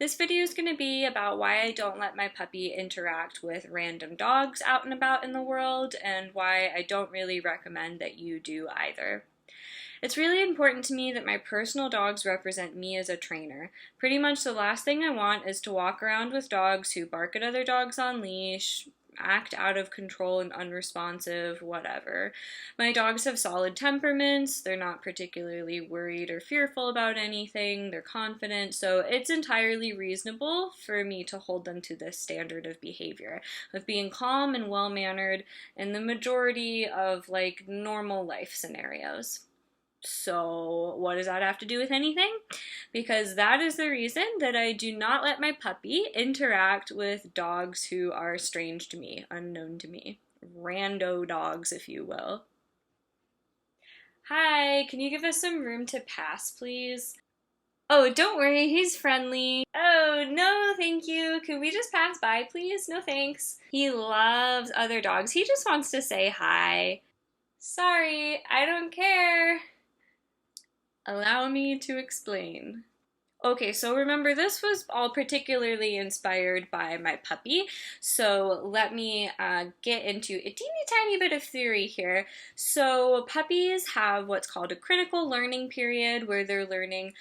This video is going to be about why I don't let my puppy interact with random dogs out and about in the world, and why I don't really recommend that you do either. It's really important to me that my personal dogs represent me as a trainer. Pretty much the last thing I want is to walk around with dogs who bark at other dogs on leash, act out of control and unresponsive, whatever. My dogs have solid temperaments, they're not particularly worried or fearful about anything, they're confident, so it's entirely reasonable for me to hold them to this standard of behavior, of being calm and well-mannered in the majority of normal life scenarios. So what does that have to do with anything? Because that is the reason that I do not let my puppy interact with dogs who are strange to me, unknown to me. Rando dogs, if you will. Hi, can you give us some room to pass, please? Oh, don't worry, he's friendly. Oh, no, thank you. Can we just pass by, please? No thanks. He loves other dogs. He just wants to say hi. Sorry, I don't care. Allow me to explain. Okay, so remember, this was all particularly inspired by my puppy, so let me get into a teeny tiny bit of theory here. So puppies have what's called a critical learning period, where they're learning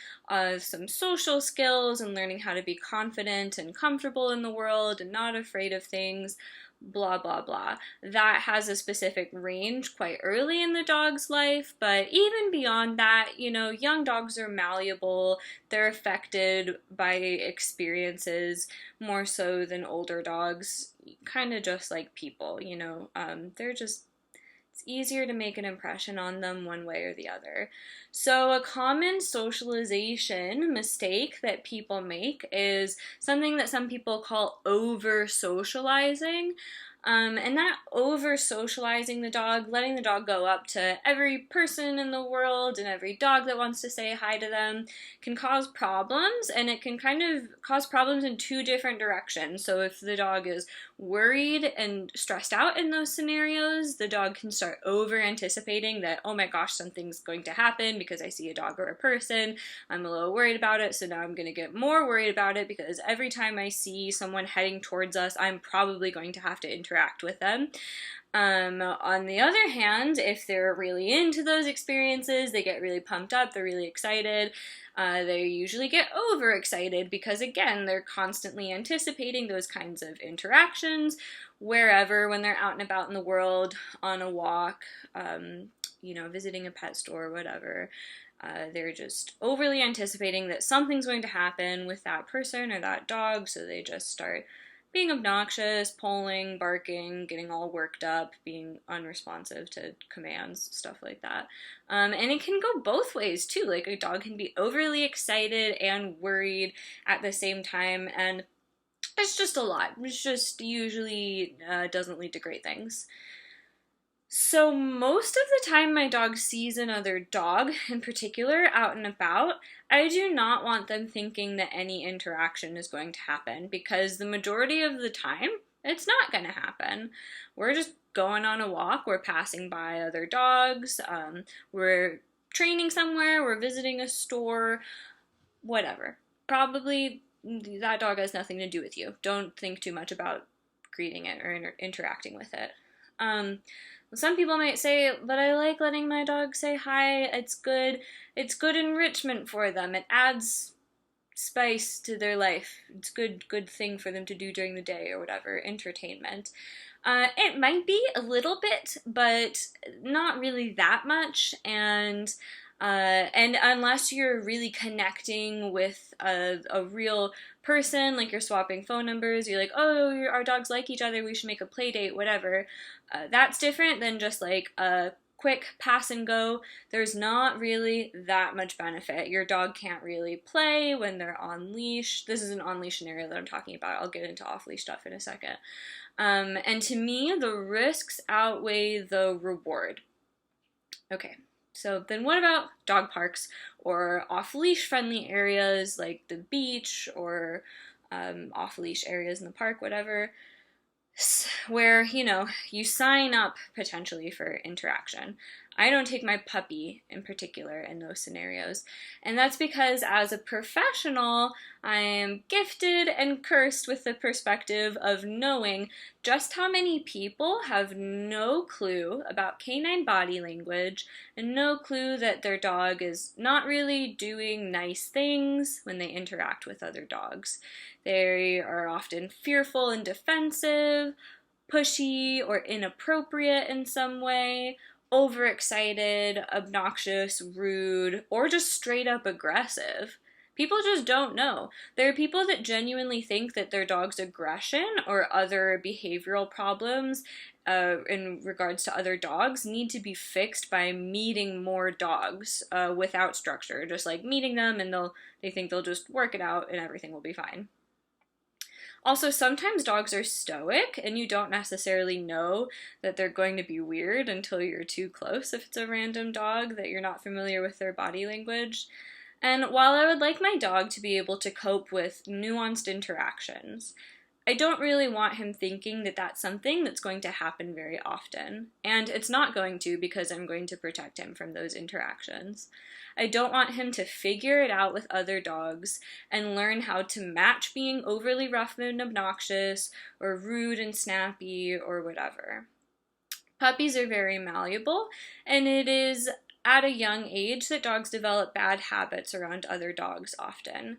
some social skills and learning how to be confident and comfortable in the world and not afraid of things. Blah, blah, blah. That has a specific range quite early in the dog's life, but even beyond that, young dogs are malleable. They're affected by experiences more so than older dogs, kind of just like people, it's easier to make an impression on them one way or the other. So a common socialization mistake that people make is something that some people call over-socializing. And that over-socializing the dog, letting the dog go up to every person in the world and every dog that wants to say hi to them, can cause problems, and it can kind of cause problems in two different directions. So if the dog is worried and stressed out in those scenarios, the dog can start over-anticipating that, oh my gosh, something's going to happen because I see a dog or a person. I'm a little worried about it, so now I'm going to get more worried about it because every time I see someone heading towards us, I'm probably going to have to interact with them. On the other hand, if they're really into those experiences, they get really pumped up, they're really excited, they usually get overexcited because, again, they're constantly anticipating those kinds of interactions wherever, when they're out and about in the world, on a walk, visiting a pet store, whatever. They're just overly anticipating that something's going to happen with that person or that dog, so they just start being obnoxious, pulling, barking, getting all worked up, being unresponsive to commands, stuff like that. And it can go both ways too. Like, a dog can be overly excited and worried at the same time, and it's just a lot. It's just usually doesn't lead to great things. So most of the time my dog sees another dog, in particular, out and about, I do not want them thinking that any interaction is going to happen, because the majority of the time, it's not going to happen. We're just going on a walk, we're passing by other dogs, we're training somewhere, we're visiting a store, whatever. Probably that dog has nothing to do with you. Don't think too much about greeting it or interacting with it. Some people might say, but I like letting my dog say hi, it's good enrichment for them, it adds spice to their life, it's good thing for them to do during the day or whatever, entertainment. It might be a little bit, but not really that much, and unless you're really connecting with a real person, like you're swapping phone numbers, you're like, oh, our dogs like each other, we should make a play date, whatever. That's different than just like a quick pass and go. There's not really that much benefit. Your dog can't really play when they're on leash. This is an on-leash scenario that I'm talking about. I'll get into off-leash stuff in a second. And to me, the risks outweigh the reward. Okay. So then what about dog parks or off-leash friendly areas like the beach or off-leash areas in the park, whatever, where, you sign up potentially for interaction. I don't take my puppy in particular in those scenarios. And that's because as a professional, I am gifted and cursed with the perspective of knowing just how many people have no clue about canine body language and no clue that their dog is not really doing nice things when they interact with other dogs. They are often fearful and defensive, pushy or inappropriate in some way, overexcited, obnoxious, rude, or just straight up aggressive. People just don't know. There are people that genuinely think that their dog's aggression or other behavioral problems in regards to other dogs need to be fixed by meeting more dogs without structure, just like meeting them and they think they'll just work it out and everything will be fine. Also, sometimes dogs are stoic, and you don't necessarily know that they're going to be weird until you're too close if it's a random dog that you're not familiar with their body language. And while I would like my dog to be able to cope with nuanced interactions, I don't really want him thinking that that's something that's going to happen very often. And it's not going to, because I'm going to protect him from those interactions. I don't want him to figure it out with other dogs and learn how to match being overly rough and obnoxious or rude and snappy or whatever. Puppies are very malleable, and it is at a young age that dogs develop bad habits around other dogs often.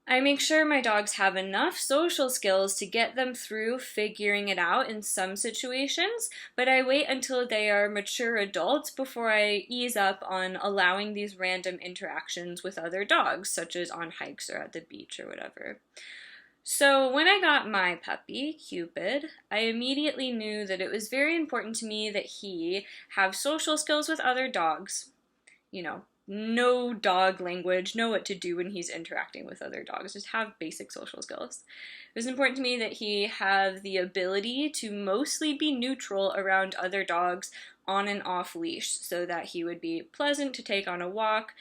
I make sure my dogs have enough social skills to get them through figuring it out in some situations, but I wait until they are mature adults before I ease up on allowing these random interactions with other dogs, such as on hikes or at the beach or whatever. So when I got my puppy, Cupid, I immediately knew that it was very important to me that he have social skills with other dogs. Know dog language, know what to do when he's interacting with other dogs, just have basic social skills. It was important to me that he have the ability to mostly be neutral around other dogs on and off leash so that he would be pleasant to take on a walk,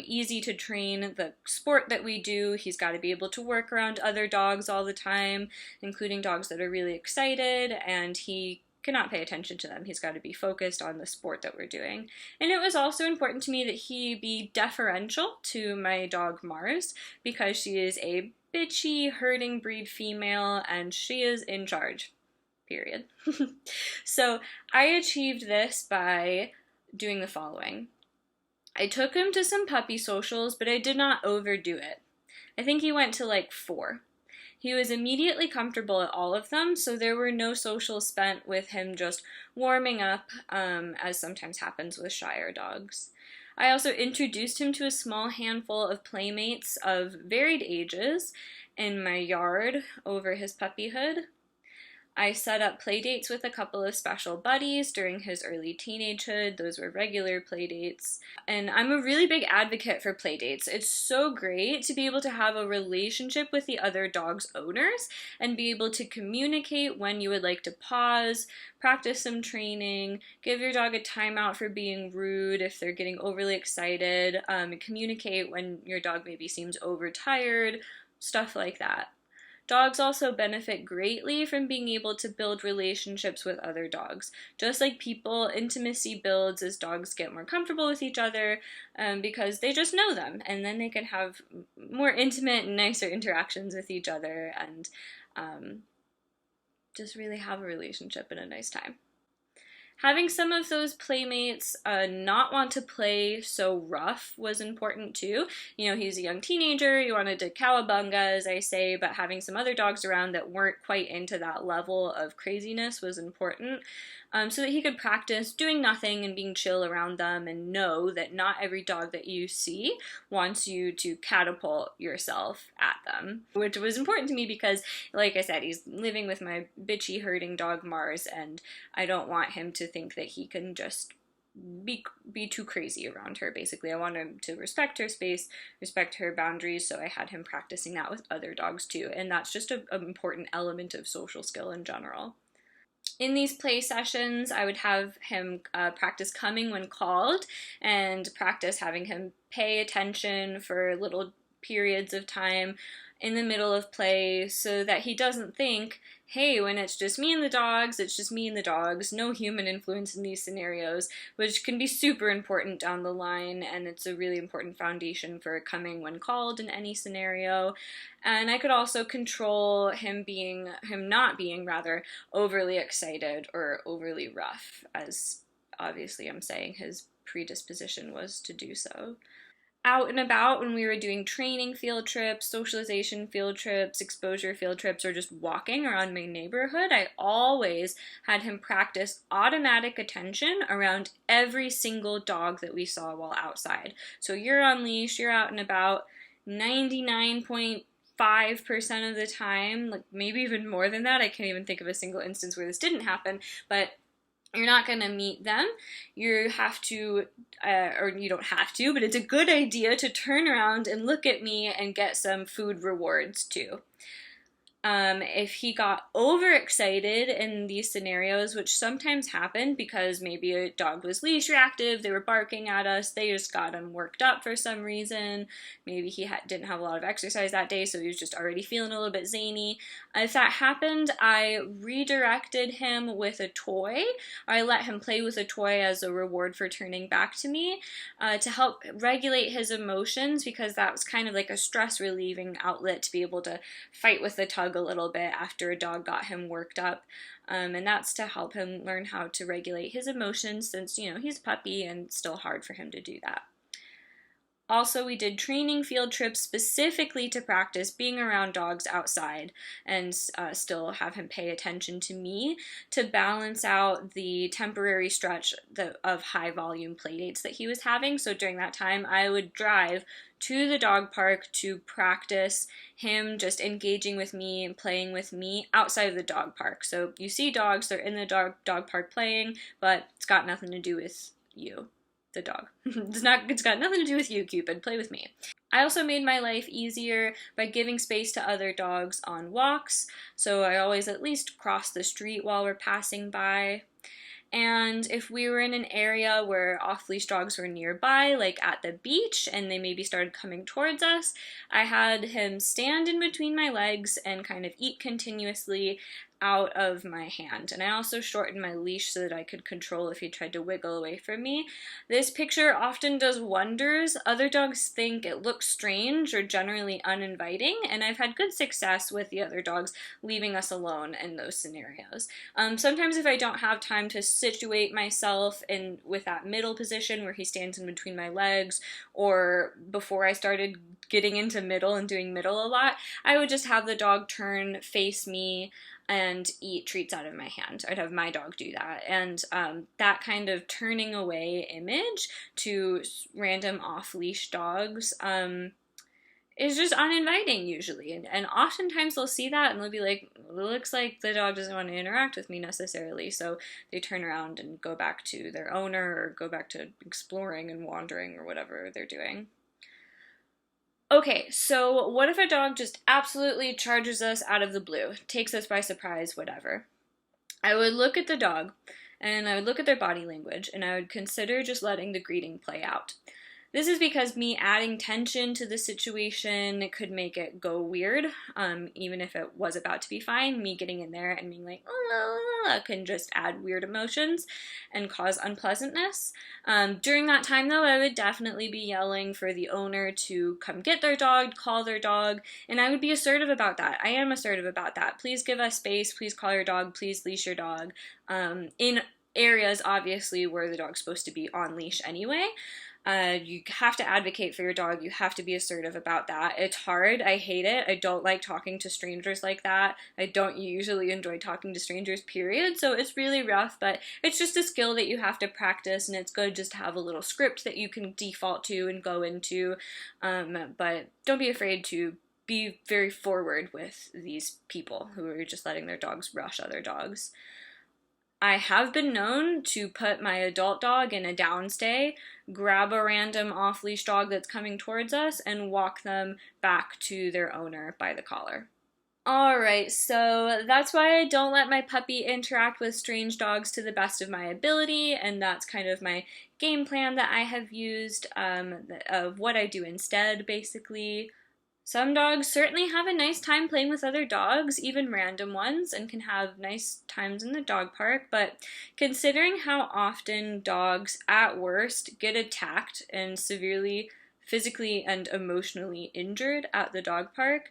easy to train the sport that we do. He's got to be able to work around other dogs all the time, including dogs that are really excited, and he cannot pay attention to them. He's got to be focused on the sport that we're doing. And it was also important to me that he be deferential to my dog Mars because she is a bitchy, herding breed female and she is in charge. Period. So I achieved this by doing the following. I took him to some puppy socials, but I did not overdo it. I think he went to like 4. He was immediately comfortable at all of them, so there were no socials spent with him just warming up, as sometimes happens with shyer dogs. I also introduced him to a small handful of playmates of varied ages in my yard over his puppyhood. I set up play dates with a couple of special buddies during his early teenagehood. Those were regular play dates. And I'm a really big advocate for play dates. It's so great to be able to have a relationship with the other dog's owners and be able to communicate when you would like to pause, practice some training, give your dog a timeout for being rude if they're getting overly excited, communicate when your dog maybe seems overtired, stuff like that. Dogs also benefit greatly from being able to build relationships with other dogs. Just like people, intimacy builds as dogs get more comfortable with each other because they just know them, and then they can have more intimate and nicer interactions with each other and just really have a relationship and a nice time. Having some of those playmates not want to play so rough was important too. He's a young teenager, he wanted to cowabunga, as I say, but having some other dogs around that weren't quite into that level of craziness was important. So that he could practice doing nothing and being chill around them and know that not every dog that you see wants you to catapult yourself at them, which was important to me because, like I said, he's living with my bitchy herding dog Mars, and I don't want him to think that he can just be too crazy around her. Basically, I want him to respect her space, respect her boundaries, so I had him practicing that with other dogs too, and that's just an important element of social skill in general. In these play sessions, I would have him practice coming when called and practice having him pay attention for little periods of time in the middle of play so that he doesn't think, hey, when it's just me and the dogs, it's just me and the dogs, no human influence in these scenarios, which can be super important down the line, and it's a really important foundation for coming when called in any scenario. And I could also control him not being rather overly excited or overly rough, as obviously I'm saying his predisposition was to do so. Out and about, when we were doing training field trips, socialization field trips, exposure field trips, or just walking around my neighborhood, I always had him practice automatic attention around every single dog that we saw while outside. So you're on leash, you're out and about 99.5% of the time, like maybe even more than that. I can't even think of a single instance where this didn't happen, but you're not going to meet them. You have to, or you don't have to, but it's a good idea to turn around and look at me and get some food rewards too. If he got overexcited in these scenarios, which sometimes happened because maybe a dog was leash reactive, they were barking at us, they just got him worked up for some reason, maybe he didn't have a lot of exercise that day, so he was just already feeling a little bit zany. If that happened, I redirected him with a toy, or I let him play with a toy as a reward for turning back to me, to help regulate his emotions, because that was kind of like a stress relieving outlet to be able to fight with the tug a little bit after a dog got him worked up, and that's to help him learn how to regulate his emotions, since he's a puppy and it's still hard for him to do that. Also, we did training field trips specifically to practice being around dogs outside and still have him pay attention to me, to balance out the temporary stretch of high volume play dates that he was having. So during that time, I would drive to the dog park to practice him just engaging with me and playing with me outside of the dog park. So you see dogs, they're in the dog park playing, but it's got nothing to do with you, the dog. It's got nothing to do with you, Cupid. Play with me. I also made my life easier by giving space to other dogs on walks. So I always at least cross the street while we're passing by. And if we were in an area where off-leash dogs were nearby, like at the beach, and they maybe started coming towards us, I had him stand in between my legs and kind of eat continuously out of my hand. And I also shortened my leash so that I could control if he tried to wiggle away from me. This picture often does wonders. Other dogs think it looks strange or generally uninviting, and I've had good success with the other dogs leaving us alone in those scenarios. Sometimes if I don't have time to situate myself with that middle position where he stands in between my legs, or before I started getting into middle and doing middle a lot, I would just have the dog turn, face me, and eat treats out of my hand. I'd have my dog do that. And that kind of turning away image to random off-leash dogs is just uninviting usually. And oftentimes they'll see that and they'll be like, it looks like the dog doesn't want to interact with me necessarily. So they turn around and go back to their owner or go back to exploring and wandering or whatever they're doing. Okay, so what if a dog just absolutely charges us out of the blue, takes us by surprise, whatever? I would look at the dog, and I would look at their body language, and I would consider just letting the greeting play out. This is because me adding tension to the situation could make it go weird, even if it was about to be fine. Me getting in there and being like, oh, can just add weird emotions and cause unpleasantness. During that time, though, I would definitely be yelling for the owner to come get their dog, call their dog, and I would be assertive about that. I am assertive about that. Please give us space. Please call your dog. Please leash your dog. In areas, obviously, where the dog's supposed to be on leash anyway. You have to advocate for your dog. You have to be assertive about that. It's hard. I hate it. I don't like talking to strangers like that. I don't usually enjoy talking to strangers, period. So it's really rough, but it's just a skill that you have to practice, and it's good just to have a little script that you can default to and go into. But don't be afraid to be very forward with these people who are just letting their dogs rush other dogs. I have been known to put my adult dog in a downstay, grab a random off-leash dog that's coming towards us, and walk them back to their owner by the collar. Alright, so that's why I don't let my puppy interact with strange dogs to the best of my ability, and that's kind of my game plan that I have used, of what I do instead, basically. Some dogs certainly have a nice time playing with other dogs, even random ones, and can have nice times in the dog park, but considering how often dogs, at worst, get attacked and severely physically and emotionally injured at the dog park,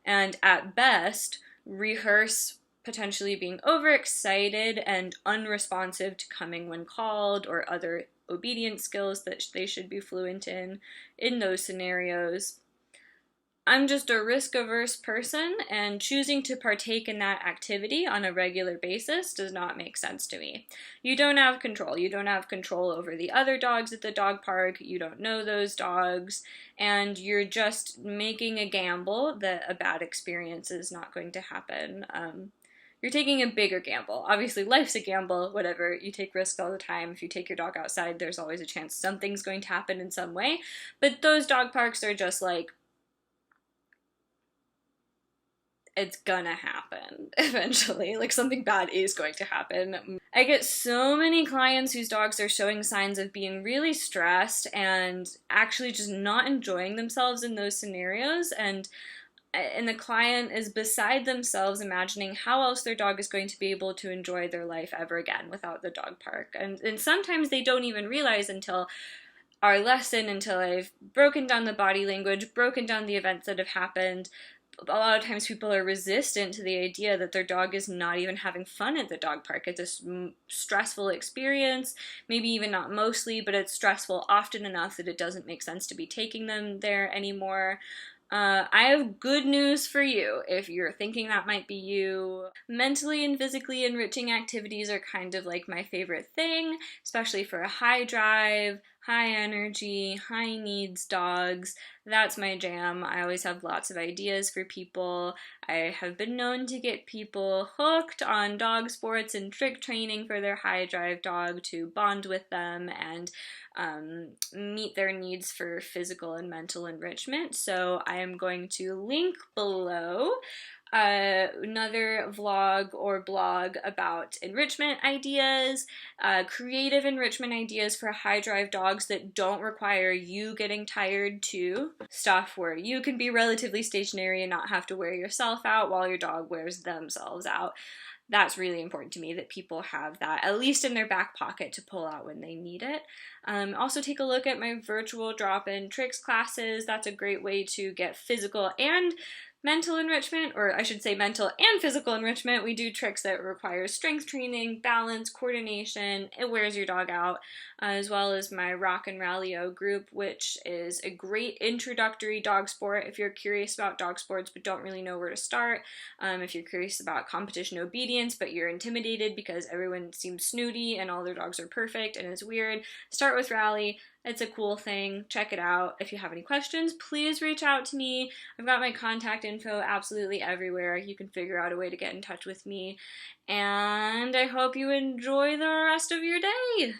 and at best, rehearse potentially being overexcited and unresponsive to coming when called or other obedience skills that they should be fluent in those scenarios. I'm just a risk-averse person, and choosing to partake in that activity on a regular basis does not make sense to me. You don't have control. You don't have control over the other dogs at the dog park. You don't know those dogs, and you're just making a gamble that a bad experience is not going to happen. You're taking a bigger gamble. Obviously, life's a gamble, whatever. You take risks all the time. If you take your dog outside, there's always a chance something's going to happen in some way. But those dog parks are just like, it's gonna happen eventually. Like, something bad is going to happen. I get so many clients whose dogs are showing signs of being really stressed and actually just not enjoying themselves in those scenarios, and the client is beside themselves imagining how else their dog is going to be able to enjoy their life ever again without the dog park. And sometimes they don't even realize until our lesson, until I've broken down the body language, broken down the events that have happened. A lot of times people are resistant to the idea that their dog is not even having fun at the dog park. It's a stressful experience, maybe even not mostly, but it's stressful often enough that it doesn't make sense to be taking them there anymore. I have good news for you if you're thinking that might be you. Mentally and physically enriching activities are kind of like my favorite thing, especially for a high drive, high energy, high needs dogs. That's my jam. I always have lots of ideas for people. I have been known to get people hooked on dog sports and trick training for their high drive dog to bond with them and meet their needs for physical and mental enrichment. So I am going to link below another vlog or blog about enrichment ideas, creative enrichment ideas for high drive dogs that don't require you getting tired too. Stuff where you can be relatively stationary and not have to wear yourself out while your dog wears themselves out. That's really important to me, that people have that at least in their back pocket to pull out when they need it. Also take a look at my virtual drop-in tricks classes. That's a great way to get physical and mental enrichment, or I should say mental and physical enrichment. We do tricks that require strength training, balance, coordination. It wears your dog out, as well as my Rock and Rally-O group, which is a great introductory dog sport if you're curious about dog sports but don't really know where to start. If you're curious about competition obedience but you're intimidated because everyone seems snooty and all their dogs are perfect and it's weird, start with Rally. It's a cool thing. Check it out. If you have any questions, please reach out to me. I've got my contact info absolutely everywhere. You can figure out a way to get in touch with me. And I hope you enjoy the rest of your day.